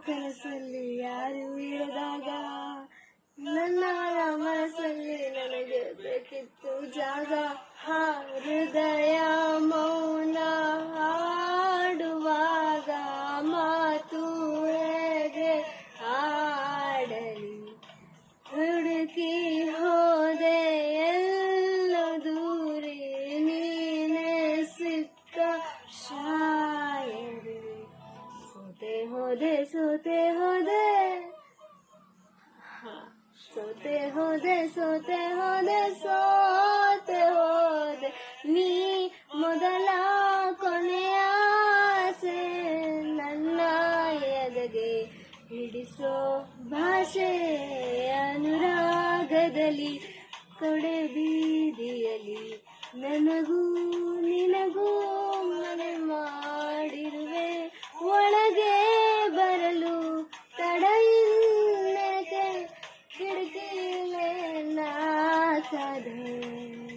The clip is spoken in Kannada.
ಕನಸಲ್ಲಿ ಯಾರು ಇರದಾಗ ನನ್ನ ಮನಸ್ಸಲ್ಲಿ ನನಗೆ ಬೇಕಿತ್ತು ಜಾಗ. ಹೃದಯ ಮೌನ ಹಾಡುವಾಗ ಮಾತು ಹೇಗೆ ಆಡಲಿ. ಹುಡುಕಿ ಹೋದೆ ಎಲ್ಲ ದೂರಿ ನೀನೇ ಸಿಕ್ಕ ಶಾಯರಿ. ಸೋತೆ ಹೋದೆ ಸೋತೆ ಹೋದೆ ಸೋತೆ ಹೋದೆ ಸೋತೆ ಹೋದೆ ಸೋತೆ ಹೋದೆ ನೀ ಮೊದಲ ಕೊನೆಯ ಆಸೆ. ನನ್ನ ಎದೆಗೆ ಹಿಡಿಸೋ ಭಾಷೆ ಅನುರಾಗದಲ್ಲಿ ಕೊಡೆ ಬೀದಿಯಲ್ಲಿ ನನಗೂ